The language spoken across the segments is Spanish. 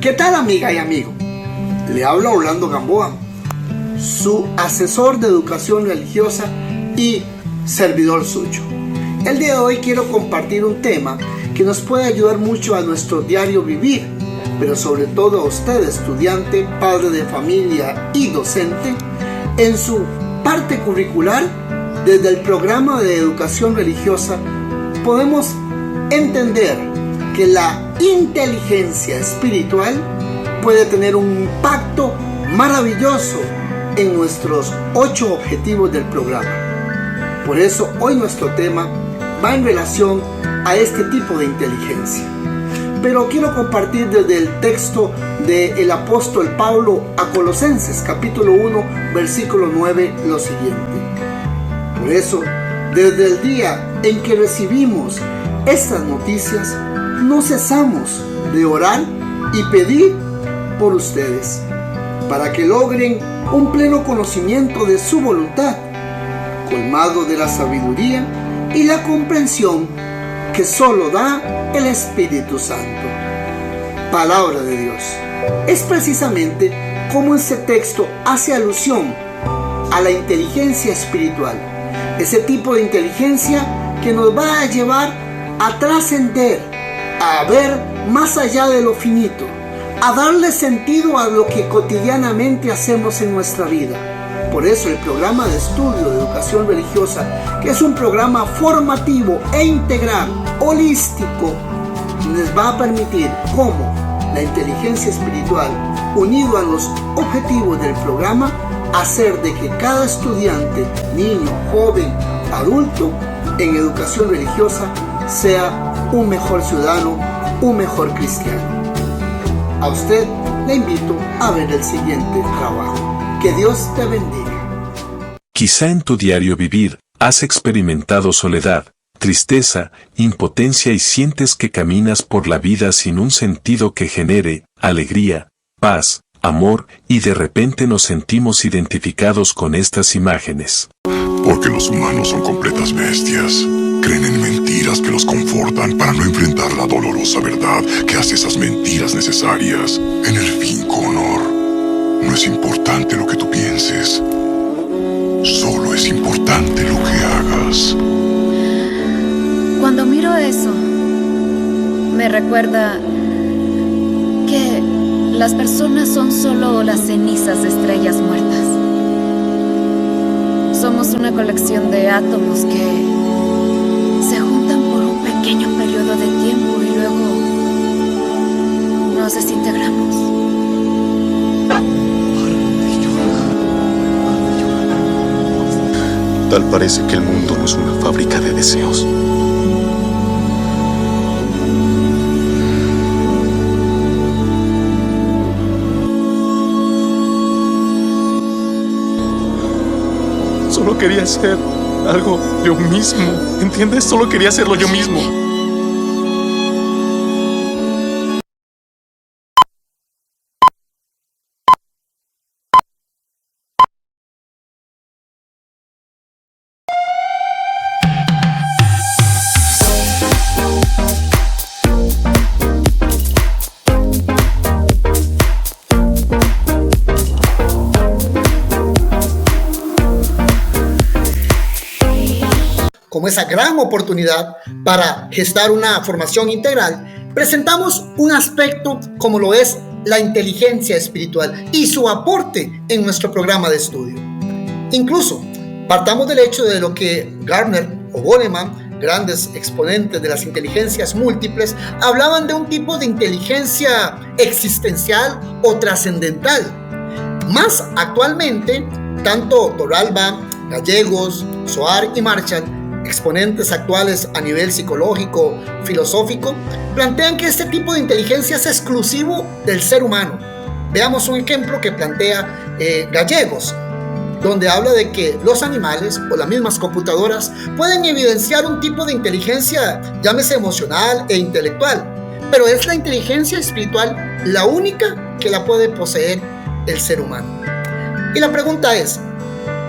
¿Qué tal, amiga y amigo? Le habla Orlando Gamboa, su asesor de educación religiosa y servidor suyo. El día de hoy quiero compartir un tema que nos puede ayudar mucho a nuestro diario vivir, pero sobre todo a usted, estudiante, padre de familia y docente, en su parte curricular. Desde el programa de educación religiosa podemos entender que la inteligencia espiritual puede tener un impacto maravilloso en nuestros 8 objetivos del programa. Por eso hoy nuestro tema va en relación a este tipo de inteligencia. Pero quiero compartir desde el texto del apóstol Pablo a Colosenses, capítulo 1, versículo 9, lo siguiente. Por eso, desde el día en que recibimos estas noticias, no cesamos de orar y pedir por ustedes, para que logren un pleno conocimiento de su voluntad, colmado de la sabiduría y la comprensión que solo da el Espíritu Santo. Palabra de Dios. Es precisamente como este texto hace alusión a la inteligencia espiritual, ese tipo de inteligencia que nos va a llevar a trascender, a ver más allá de lo finito, a darle sentido a lo que cotidianamente hacemos en nuestra vida. Por eso el programa de estudio de educación religiosa, que es un programa formativo e integral, holístico, les va a permitir cómo la inteligencia espiritual, unido a los objetivos del programa, hacer de que cada estudiante, niño, joven, adulto, en educación religiosa, sea un mejor ciudadano, un mejor cristiano. A usted le invito a ver el siguiente trabajo. Que Dios te bendiga. Quizá en tu diario vivir has experimentado soledad, tristeza, impotencia y sientes que caminas por la vida sin un sentido que genere alegría, paz, amor, y de repente nos sentimos identificados con estas imágenes. Porque los humanos son completas bestias. Creen en mentiras que los confortan para no enfrentar la dolorosa verdad que hace esas mentiras necesarias. En el fin, Connor, no es importante lo que tú pienses. Solo es importante lo que hagas. Cuando miro eso, me recuerda que las personas son solo las cenizas de estrellas muertas. Somos una colección de átomos que se juntan por un pequeño periodo de tiempo y luego nos desintegramos. Tal parece que el mundo no es una fábrica de deseos. Solo quería hacer algo yo mismo, ¿entiendes? Solo quería hacerlo yo mismo. Como esa gran oportunidad para gestar una formación integral, presentamos un aspecto como lo es la inteligencia espiritual y su aporte en nuestro programa de estudio. Incluso, partamos del hecho de lo que Gardner o Goleman, grandes exponentes de las inteligencias múltiples, hablaban de un tipo de inteligencia existencial o trascendental. Más actualmente, tanto Torralba, Gallegos, Soar y Marshall, exponentes actuales a nivel psicológico, filosófico, plantean que este tipo de inteligencia es exclusivo del ser humano. Veamos un ejemplo que plantea Gallegos, donde habla de que los animales o las mismas computadoras pueden evidenciar un tipo de inteligencia, llámese emocional e intelectual, pero es la inteligencia espiritual la única que la puede poseer el ser humano. Y la pregunta es,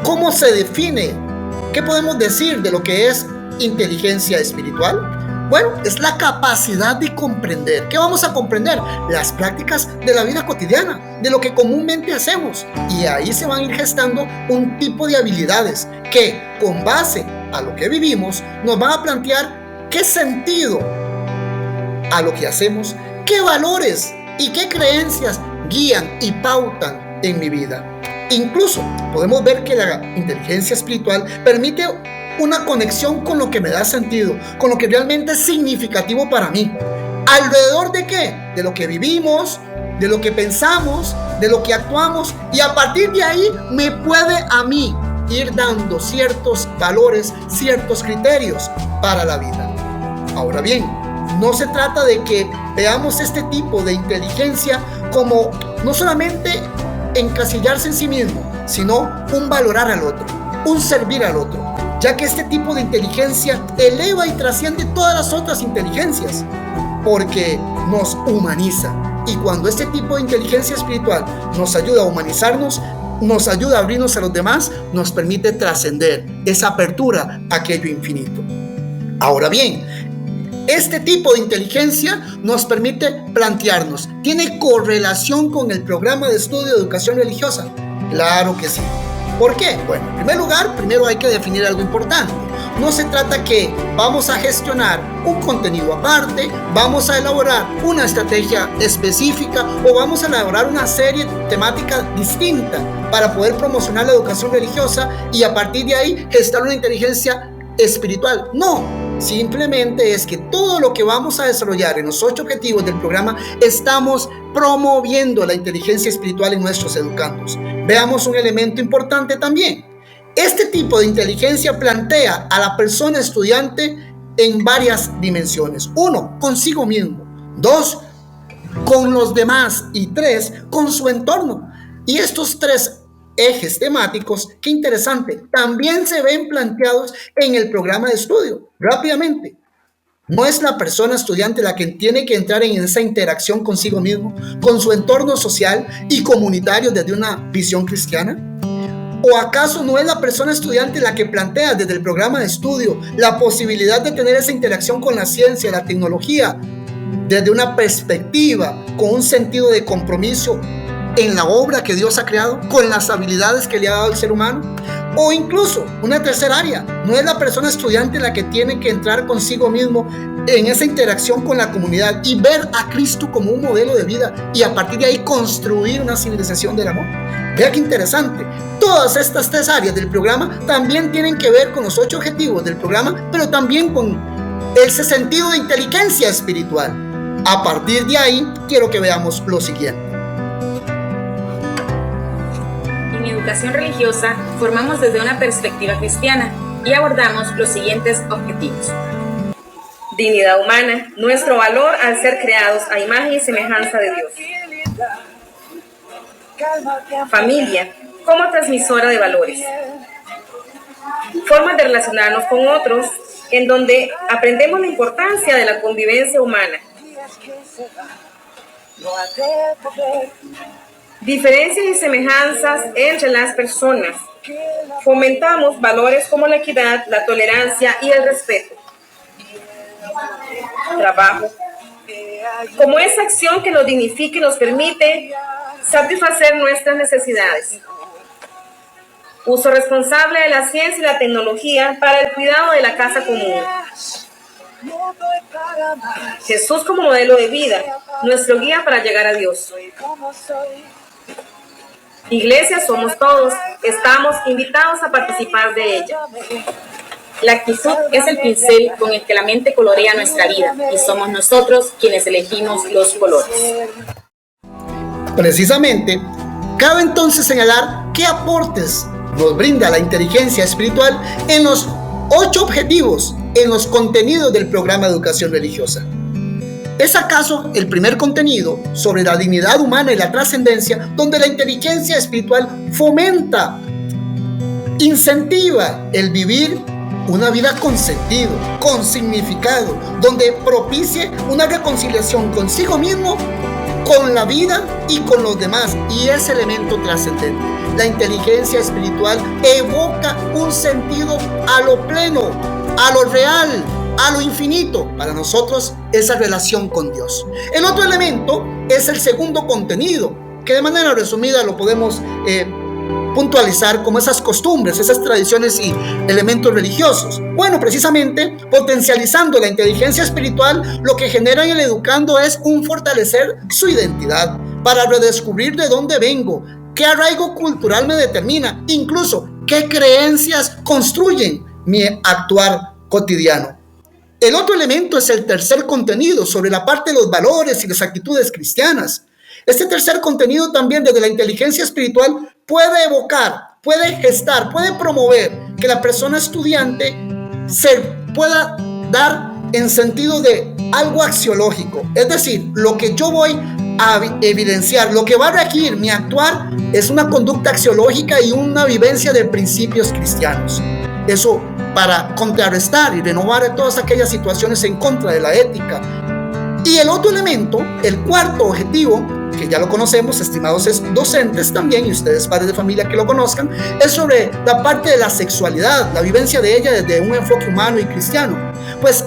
¿cómo se define? ¿Qué podemos decir de lo que es inteligencia espiritual? Bueno, es la capacidad de comprender. ¿Qué vamos a comprender? Las prácticas de la vida cotidiana, de lo que comúnmente hacemos. Y ahí se van a ir gestando un tipo de habilidades que, con base a lo que vivimos, nos van a plantear qué sentido a lo que hacemos, qué valores y qué creencias guían y pautan en mi vida. Incluso podemos ver que la inteligencia espiritual permite una conexión con lo que me da sentido, con lo que realmente es significativo para mí. ¿Alrededor de qué? De lo que vivimos, de lo que pensamos, de lo que actuamos, y a partir de ahí me puede a mí ir dando ciertos valores, ciertos criterios para la vida. Ahora bien, no se trata de que veamos este tipo de inteligencia como no solamente encasillarse en sí mismo, sino un valorar al otro, un servir al otro, ya que este tipo de inteligencia eleva y trasciende todas las otras inteligencias, porque nos humaniza. Y cuando este tipo de inteligencia espiritual nos ayuda a humanizarnos, nos ayuda a abrirnos a los demás, nos permite trascender esa apertura a aquello infinito. Ahora bien, este tipo de inteligencia nos permite plantearnos, ¿tiene correlación con el programa de estudio de educación religiosa? Claro que sí. ¿Por qué? Bueno, en primer lugar, primero hay que definir algo importante. No se trata que vamos a gestionar un contenido aparte, vamos a elaborar una estrategia específica o vamos a elaborar una serie temática distinta para poder promocionar la educación religiosa y a partir de ahí gestar una inteligencia espiritual. No, simplemente es que todo lo que vamos a desarrollar en los 8 objetivos del programa estamos promoviendo la inteligencia espiritual en nuestros educandos. Veamos un elemento importante también. Este tipo de inteligencia plantea a la persona estudiante en varias dimensiones. 1, consigo mismo. 2, con los demás. Y 3, con su entorno. Y estos 3 ejes temáticos, qué interesante, también se ven planteados en el programa de estudio. Rápidamente, ¿no es la persona estudiante la que tiene que entrar en esa interacción consigo mismo, con su entorno social y comunitario desde una visión cristiana? ¿O acaso no es la persona estudiante la que plantea desde el programa de estudio la posibilidad de tener esa interacción con la ciencia, la tecnología, desde una perspectiva, con un sentido de compromiso en la obra que Dios ha creado, con las habilidades que le ha dado al ser humano? O incluso una tercera área, ¿no es la persona estudiante la que tiene que entrar consigo mismo en esa interacción con la comunidad y ver a Cristo como un modelo de vida y a partir de ahí construir una civilización del amor? Vea qué interesante. Todas estas 3 áreas del programa también tienen que ver con los 8 objetivos del programa, pero también con ese sentido de inteligencia espiritual. A partir de ahí, quiero que veamos lo siguiente. En educación religiosa, formamos desde una perspectiva cristiana y abordamos los siguientes objetivos. Dignidad humana, nuestro valor al ser creados a imagen y semejanza de Dios. Familia, como transmisora de valores. Formas de relacionarnos con otros, en donde aprendemos la importancia de la convivencia humana. Diferencias y semejanzas entre las personas. Fomentamos valores como la equidad, la tolerancia y el respeto. Trabajo, como esa acción que nos dignifica y nos permite satisfacer nuestras necesidades. Uso responsable de la ciencia y la tecnología para el cuidado de la casa común. Jesús como modelo de vida, nuestro guía para llegar a Dios. Iglesia somos todos, estamos invitados a participar de ella. La actitud es el pincel con el que la mente colorea nuestra vida y somos nosotros quienes elegimos los colores. Precisamente, cabe entonces señalar qué aportes nos brinda la inteligencia espiritual en los 8 objetivos, en los contenidos del programa de educación religiosa. ¿Es acaso el primer contenido sobre la dignidad humana y la trascendencia, donde la inteligencia espiritual fomenta, incentiva el vivir una vida con sentido, con significado, donde propicie una reconciliación consigo mismo, con la vida y con los demás? Y ese elemento trascendente, la inteligencia espiritual, evoca un sentido a lo pleno, a lo real, a lo infinito. Para nosotros, esa relación con Dios. El otro elemento es el segundo contenido, que de manera resumida lo podemos puntualizar como esas costumbres, esas tradiciones y elementos religiosos. Bueno, precisamente potencializando la inteligencia espiritual, lo que genera en el educando es un fortalecer su identidad para redescubrir de dónde vengo, qué arraigo cultural me determina, incluso qué creencias construyen mi actuar cotidiano. El otro elemento es el tercer contenido sobre la parte de los valores y las actitudes cristianas. Este tercer contenido también desde la inteligencia espiritual puede evocar, puede gestar, puede promover que la persona estudiante se pueda dar en sentido de algo axiológico. Es decir, lo que yo voy a evidenciar, lo que va a requerir mi actuar es una conducta axiológica y una vivencia de principios cristianos. Eso para contrarrestar y renovar todas aquellas situaciones en contra de la ética. Y el otro elemento, el cuarto objetivo, que ya lo conocemos, estimados docentes también, y ustedes padres de familia que lo conozcan, es sobre la parte de la sexualidad, la vivencia de ella desde un enfoque humano y cristiano. Pues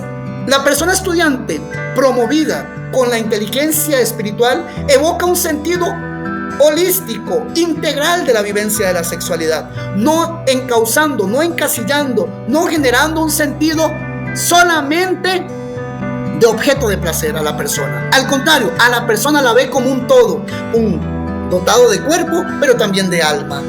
la persona estudiante promovida con la inteligencia espiritual evoca un sentido holístico, integral de la vivencia de la sexualidad, no encauzando, no encasillando, no generando un sentido solamente de objeto de placer a la persona. Al contrario, a la persona la ve como un todo, un dotado de cuerpo, pero también de alma.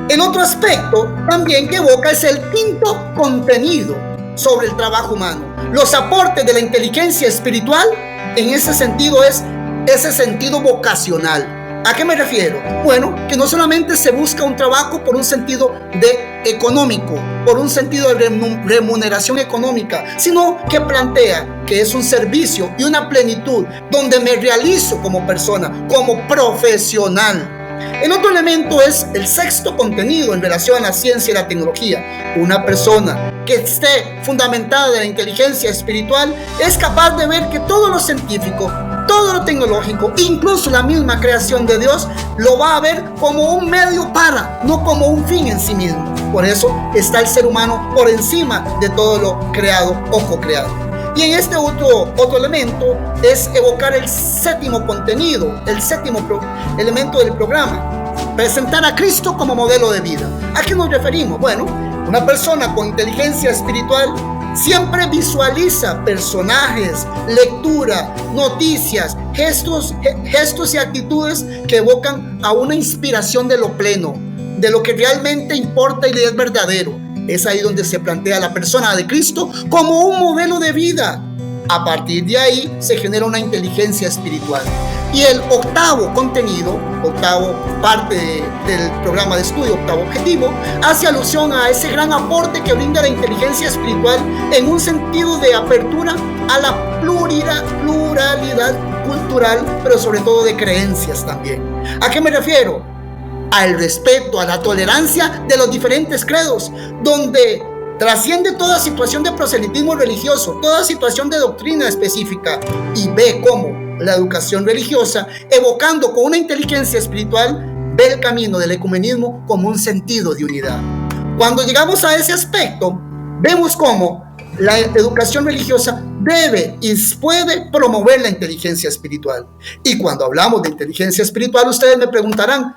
El otro aspecto también que evoca es el quinto contenido sobre el trabajo humano. Los aportes de la inteligencia espiritual, en ese sentido, es ese sentido vocacional. ¿A qué me refiero? Bueno, que no solamente se busca un trabajo por un sentido de económico, por un sentido de remuneración económica, sino que plantea que es un servicio y una plenitud donde me realizo como persona, como profesional. El otro elemento es el sexto contenido en relación a la ciencia y la tecnología. Una persona que esté fundamentada en la inteligencia espiritual es capaz de ver que todo lo científico, todo lo tecnológico, incluso la misma creación de Dios, lo va a ver como un medio para, no como un fin en sí mismo. Por eso está el ser humano por encima de todo lo creado o co-creado. Y en este otro elemento es evocar el séptimo contenido, el séptimo elemento del programa: presentar a Cristo como modelo de vida. ¿A qué nos referimos? Bueno, una persona con inteligencia espiritual siempre visualiza personajes, lectura, noticias, gestos y actitudes que evocan a una inspiración de lo pleno, de lo que realmente importa y es verdadero. Es ahí donde se plantea la persona de Cristo como un modelo de vida. A partir de ahí se genera una inteligencia espiritual. Y el octavo contenido, octavo parte del programa de estudio, octavo objetivo, hace alusión a ese gran aporte que brinda la inteligencia espiritual en un sentido de apertura a la pluralidad cultural, pero sobre todo de creencias también. ¿A qué me refiero? Al respeto, a la tolerancia de los diferentes credos, donde trasciende toda situación de proselitismo religioso, toda situación de doctrina específica, y ve cómo la educación religiosa, evocando con una inteligencia espiritual, ve el camino del ecumenismo como un sentido de unidad. Cuando llegamos a ese aspecto, vemos cómo la educación religiosa debe y puede promover la inteligencia espiritual. Y cuando hablamos de inteligencia espiritual, ustedes me preguntarán,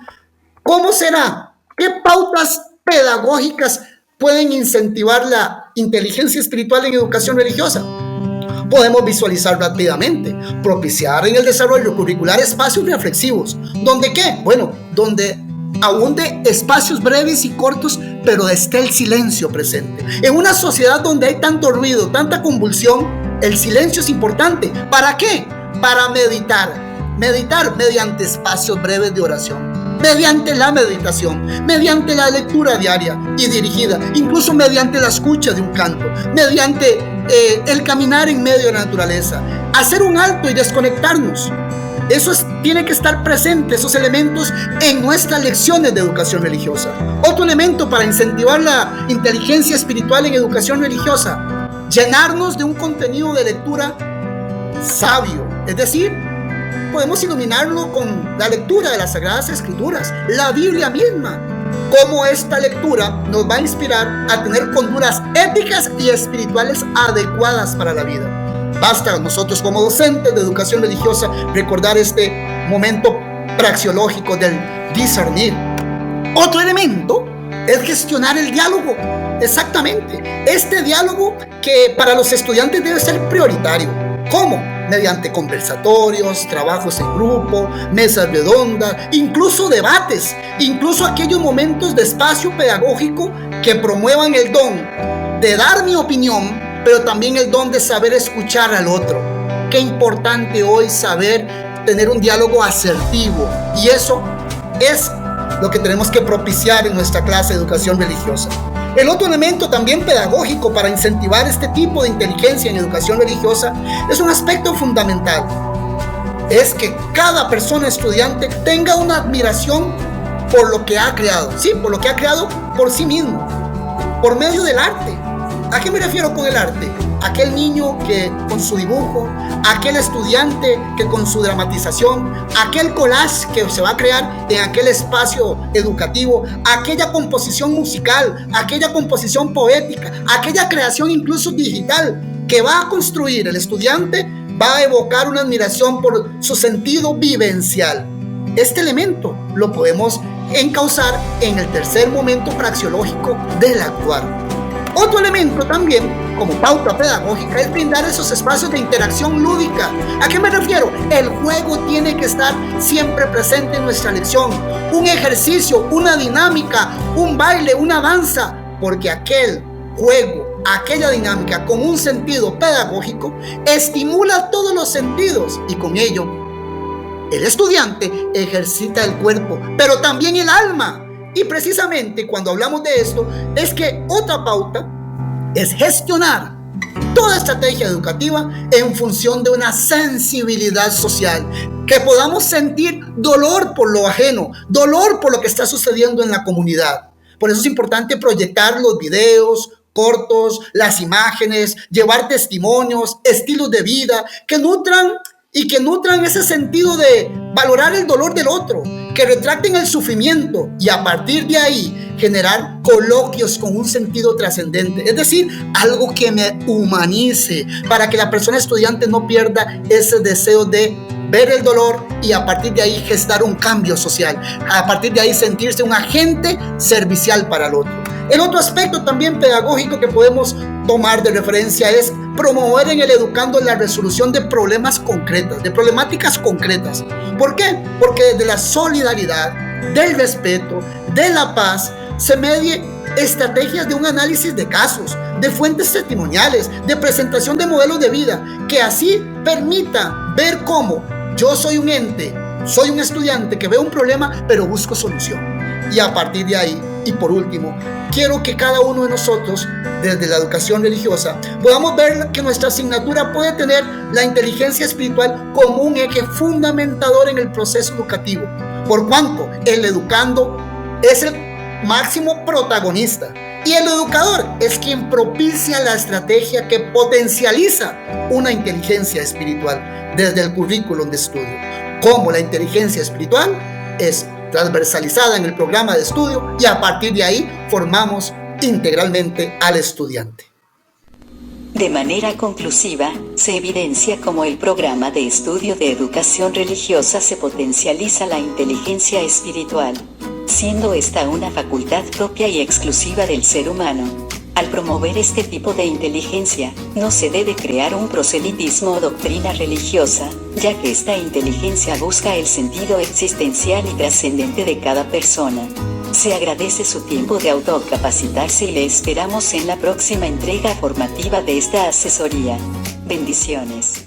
¿cómo será? ¿Qué pautas pedagógicas pueden incentivar la inteligencia espiritual en educación religiosa? Podemos visualizar rápidamente, propiciar en el desarrollo curricular espacios reflexivos. ¿Donde qué? Bueno, donde abunde espacios breves y cortos, pero esté el silencio presente. En una sociedad donde hay tanto ruido, tanta convulsión, el silencio es importante. ¿Para qué? Para meditar mediante espacios breves de oración, mediante la meditación, mediante la lectura diaria y dirigida, incluso mediante la escucha de un canto, mediante el caminar en medio de la naturaleza, hacer un alto y desconectarnos. Eso tiene que estar presente, esos elementos, en nuestras lecciones de educación religiosa. Otro elemento para incentivar la inteligencia espiritual en educación religiosa: llenarnos de un contenido de lectura sabio. Es decir, podemos iluminarlo con la lectura de las Sagradas Escrituras, la Biblia misma, cómo esta lectura nos va a inspirar a tener conductas éticas y espirituales adecuadas para la vida. Basta a nosotros como docentes de educación religiosa recordar este momento praxeológico del discernir. Otro elemento es gestionar el diálogo. Exactamente. Este diálogo que para los estudiantes debe ser prioritario. ¿Cómo? Mediante conversatorios, trabajos en grupo, mesas redondas, incluso debates, incluso aquellos momentos de espacio pedagógico que promuevan el don de dar mi opinión, pero también el don de saber escuchar al otro. Qué importante hoy saber tener un diálogo asertivo, y eso es lo que tenemos que propiciar en nuestra clase de educación religiosa. El otro elemento también pedagógico para incentivar este tipo de inteligencia en educación religiosa es un aspecto fundamental. Es que cada persona estudiante tenga una admiración por lo que ha creado, sí, por lo que ha creado por sí mismo, por medio del arte. ¿A qué me refiero con el arte? Aquel niño que con su dibujo, aquel estudiante que con su dramatización, aquel collage que se va a crear en aquel espacio educativo, aquella composición musical, aquella composición poética, aquella creación incluso digital que va a construir el estudiante, va a evocar una admiración por su sentido vivencial. Este elemento lo podemos encauzar en el tercer momento praxeológico del actuar. Otro elemento también, como pauta pedagógica, es brindar esos espacios de interacción lúdica. ¿A qué me refiero? El juego tiene que estar siempre presente en nuestra lección. Un ejercicio, una dinámica, un baile, una danza, porque aquel juego, aquella dinámica con un sentido pedagógico estimula todos los sentidos y con ello el estudiante ejercita el cuerpo, pero también el alma. Y precisamente cuando hablamos de esto, es que otra pauta es gestionar toda estrategia educativa en función de una sensibilidad social, que podamos sentir dolor por lo ajeno, dolor por lo que está sucediendo en la comunidad. Por eso es importante proyectar los videos cortos, las imágenes, llevar testimonios, estilos de vida que nutran ese sentido de valorar el dolor del otro, que retracten el sufrimiento y a partir de ahí generar coloquios con un sentido trascendente, es decir, algo que me humanice para que la persona estudiante no pierda ese deseo de ver el dolor y a partir de ahí gestar un cambio social, a partir de ahí sentirse un agente servicial para el otro. El otro aspecto también pedagógico que podemos tomar de referencia es promover en el educando la resolución de problemas concretas, de problemáticas concretas. ¿Por qué? Porque desde la solidaridad, del respeto, de la paz, se medie estrategias de un análisis de casos, de fuentes testimoniales, de presentación de modelos de vida, que así permita ver cómo yo soy un ente, soy un estudiante que veo un problema, pero busco solución. Y a partir de ahí, y por último, quiero que cada uno de nosotros, desde la educación religiosa, podamos ver que nuestra asignatura puede tener la inteligencia espiritual como un eje fundamentador en el proceso educativo, por cuanto el educando es el máximo protagonista y el educador es quien propicia la estrategia que potencializa una inteligencia espiritual desde el currículum de estudio. Como la inteligencia espiritual es transversalizada en el programa de estudio y a partir de ahí formamos integralmente al estudiante. De manera conclusiva, se evidencia cómo el programa de estudio de educación religiosa se potencializa la inteligencia espiritual, siendo esta una facultad propia y exclusiva del ser humano. Al promover este tipo de inteligencia, no se debe crear un proselitismo o doctrina religiosa, ya que esta inteligencia busca el sentido existencial y trascendente de cada persona. Se agradece su tiempo de autocapacitarse y le esperamos en la próxima entrega formativa de esta asesoría. Bendiciones.